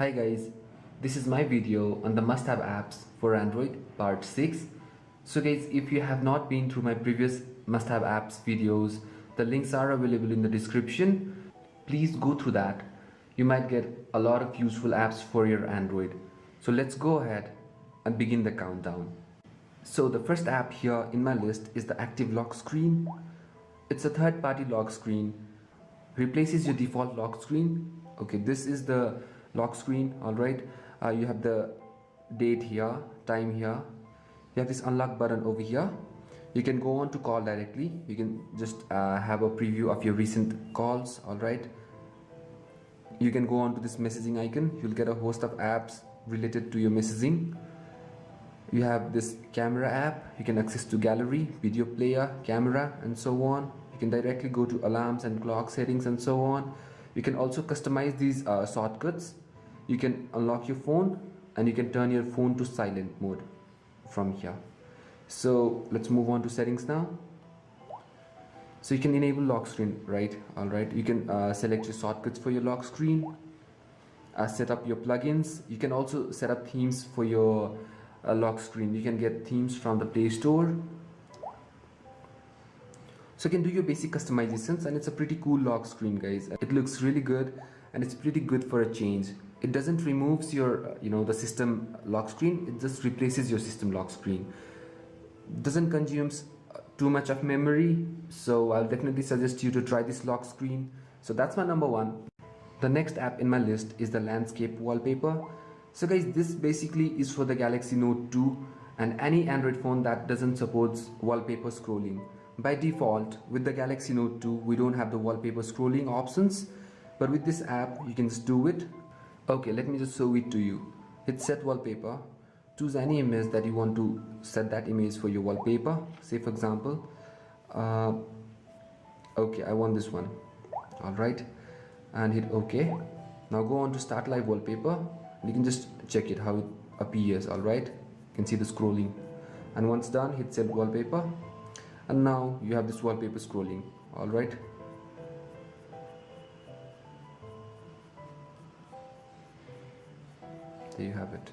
Hi guys, this is my video on the must-have apps for Android part 6. So guys, if you have not been through my previous must-have apps videos, the links are available in the description. Please go through that. You might get a lot of useful apps for your Android. So let's go ahead and begin the countdown. So the first app here in my list is the Active Lock Screen. It's a third-party lock screen. Replaces your default lock screen. Okay, this is the lock screen. All right, you have the date here, time here. You have this unlock button over here. You can go on to call directly. You can just have a preview of your recent calls. All right, you can go on to this messaging icon. You'll get a host of apps related to your messaging. You have this camera app. You can access to gallery, video player, camera, and so on. You can directly go to alarms and clock settings and so on. You can also customize these shortcuts. You can unlock your phone and you can turn your phone to silent mode from here. So let's move on to settings now. So you can enable lock screen, right? All right, you can select your shortcuts for your lock screen, set up your plugins. You can also set up themes for your lock screen. You can get themes from the Play Store. So you can do your basic customizations, and it's a pretty cool lock screen, guys. It looks really good and it's pretty good for a change. It doesn't remove your the system lock screen, it just replaces your system lock screen. Doesn't consume too much of memory, so I'll definitely suggest you to try this lock screen. So that's my number one. The next app in my list is the landscape wallpaper. So guys, this basically is for the Galaxy Note 2 and any Android phone that doesn't support wallpaper scrolling. By default, with the Galaxy Note 2, we don't have the wallpaper scrolling options, but with this app, you can just do it. Okay, let me just show it to you. Hit set wallpaper. Choose any image that you want to set that image for your wallpaper. Say for example, okay, I want this one. All right, and hit OK. Now go on to start live wallpaper. And you can just check it how it appears. All right, you can see the scrolling, and once done, hit set wallpaper. And now you have this wallpaper scrolling. All right, there you have it.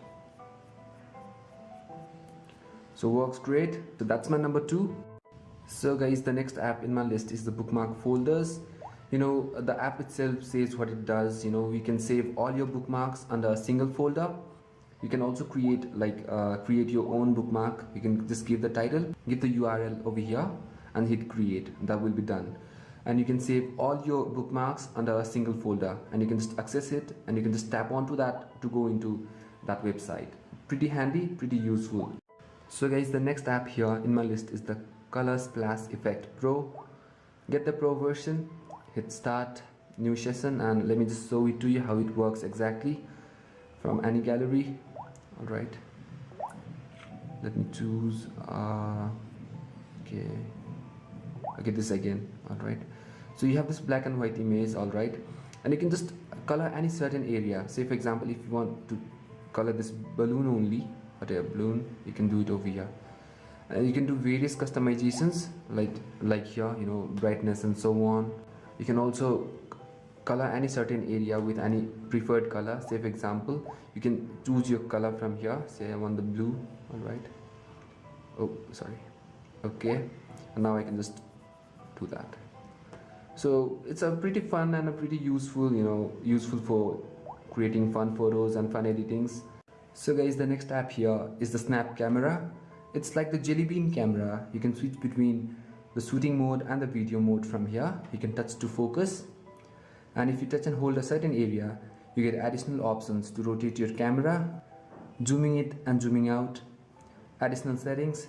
So works great. So that's my number 2. So guys, the next app in my list is the bookmark folders. The app itself says what it does. We can save all your bookmarks under a single folder. You can also create your own bookmark. You can just give the title, give the URL over here, and hit create. That will be done. And you can save all your bookmarks under a single folder, and you can just access it, and you can just tap onto that to go into that website. Pretty handy, pretty useful. So guys, the next app here in my list is the Color Splash Effect Pro. Get the Pro version, hit start, new session, and let me just show it to you how it works exactly from any gallery. All right, let me choose okay, this again. All right, so you have this black and white image. All right, and you can just color any certain area. Say for example, if you want to color this balloon only, whatever balloon, you can do it over here. And you can do various customizations like here, brightness and so on. You can also color any certain area with any preferred color. Say for example, you can choose your color from here. Say I want the blue. All right, oh sorry, okay, and now I can just do that. So it's a pretty fun and a pretty useful useful for creating fun photos and fun editings. So guys, the next app here is the Snap Camera. It's like the Jelly Bean camera. You can switch between the shooting mode and the video mode from here. You can touch to focus, and if you touch and hold a certain area, you get additional options to rotate your camera, zooming it and zooming out, additional settings.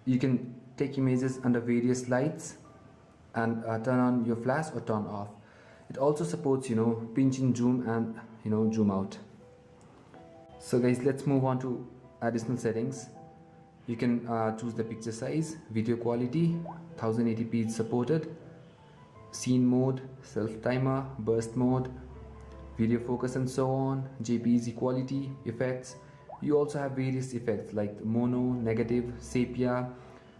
You can take images under various lights and turn on your flash or turn off. It also supports pinch in zoom and zoom out. So guys, let's move on to additional settings. You can choose the picture size, video quality, 1080p is supported, scene mode, self timer, burst mode, video focus and so on, JPEG quality, effects. You also have various effects like mono, negative, sepia,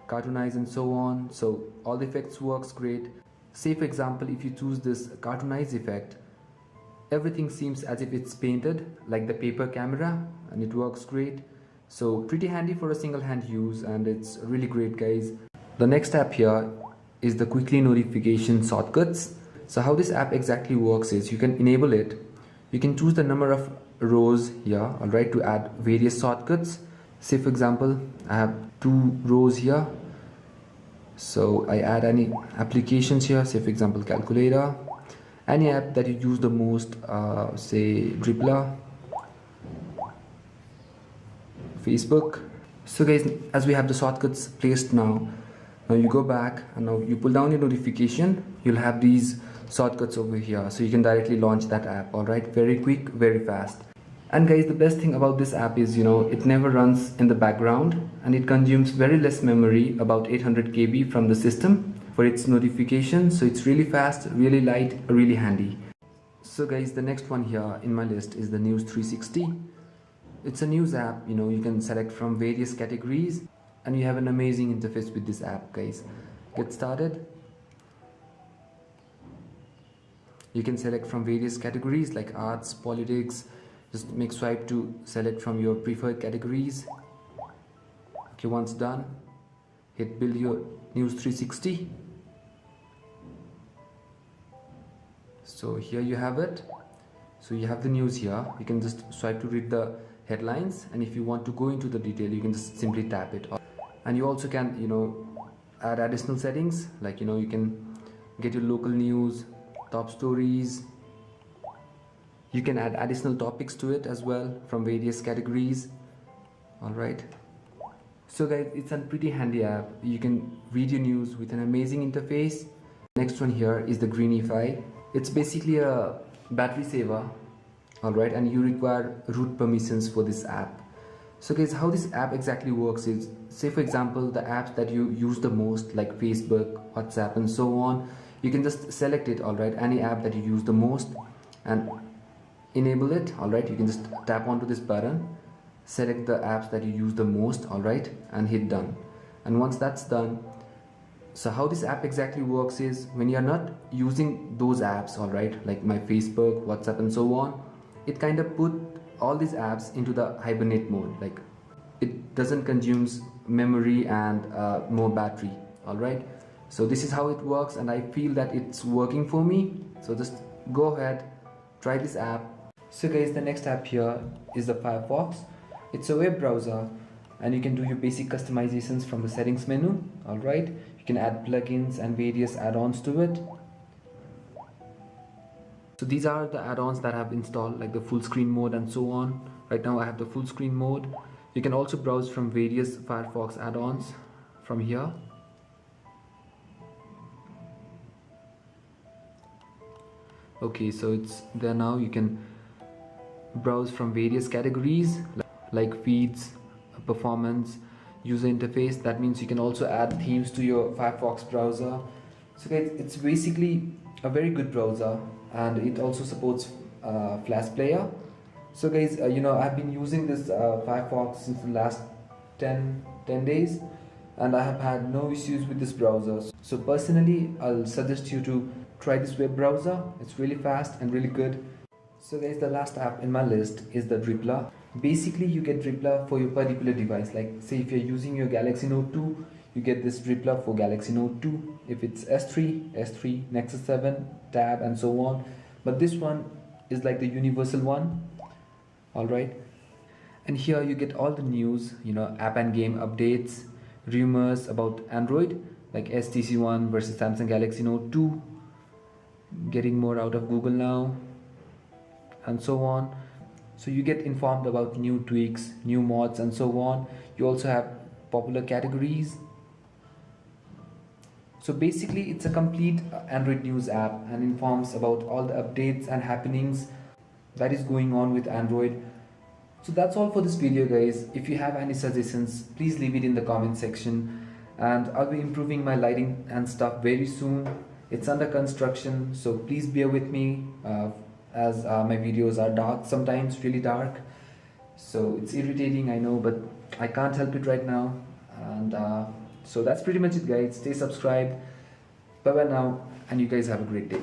cartoonize and so on. So all the effects works great. Say for example, if you choose this cartoonize effect, Everything seems as if it's painted like the paper camera, and it works great. So pretty handy for a single hand use, and it's really great, guys. The next app here is the quickly notification shortcuts. So how this app exactly works is you can enable it. You can choose the number of rows here, alright, to add various shortcuts. Say for example, I have 2 rows here. So I add any applications here, say for example calculator, any app that you use the most, say Dribbler, Facebook. So guys, as we have the shortcuts placed now you go back and now you pull down your notification, you'll have these shortcuts over here, so you can directly launch that app. All right, very quick, very fast. And guys, the best thing about this app is it never runs in the background, and it consumes very less memory, about 800 KB from the system for its notifications. So it's really fast, really light, really handy. So guys, the next one here in my list is the News 360. It's a news app. You can select from various categories, and you have an amazing interface with this app, guys. Get started. You can select from various categories like arts, politics. Just make swipe to select from your preferred categories. Okay, once done, hit build your News 360. So here you have it. So you have the news here. You can just swipe to read the headlines, and if you want to go into the detail, you can just simply tap it. And you also can add additional settings, like you can get your local news, top stories. You can add additional topics to it as well from various categories. All right, so guys, it's a pretty handy app. You can read your news with an amazing interface. Next one here is the Greenify. It's basically a battery saver, all right, and you require root permissions for this app. So guys, how this app exactly works is, say for example, the apps that you use the most like Facebook, WhatsApp and so on, you can just select it, all right, any app that you use the most and enable it. All right, you can just tap onto this button, select the apps that you use the most, all right, and hit done. And once that's done, so how this app exactly works is, when you're not using those apps, all right, like my Facebook, WhatsApp and so on, it kind of put all these apps into the hibernate mode, like it doesn't consume memory and more battery. All right, so this is how it works, and I feel that it's working for me. So just go ahead, try this app. So guys, the next app here is the Firefox. It's a web browser, and you can do your basic customizations from the settings menu. All right, you can add plugins and various add-ons to it. So these are the add-ons that I have installed, like the full screen mode and so on. Right now I have the full screen mode. You can also browse from various Firefox add-ons from here. Okay, so it's there now. You can browse from various categories like feeds, performance, user interface. That means you can also add themes to your Firefox browser. So guys, it's basically a very good browser, and it also supports Flash Player. So guys, I've been using this Firefox since the last 10 days, and I have had no issues with this browser. So personally, I'll suggest you to try this web browser. It's really fast and really good. So guys, the last app in my list is the Dribbler. Basically, you get Dribbler for your particular device. Like say if you're using your Galaxy Note 2, you get this Dribbler for Galaxy Note 2. If it's S3, Nexus 7, Tab and so on. But this one is like the universal one. Alright. And here you get all the news, app and game updates, rumors about Android, like HTC One versus Samsung Galaxy Note 2, getting more out of Google now, and so on. So you get informed about new tweaks, new mods and so on. You also have popular categories. So basically it's a complete Android news app and informs about all the updates and happenings that is going on with Android. So that's all for this video, guys. If you have any suggestions, please leave it in the comment section, and I'll be improving my lighting and stuff very soon. It's under construction, so please bear with me as my videos are dark, sometimes really dark. So it's irritating, I know, but I can't help it right now. And so that's pretty much it, guys. Stay subscribed. Bye bye now, and you guys have a great day.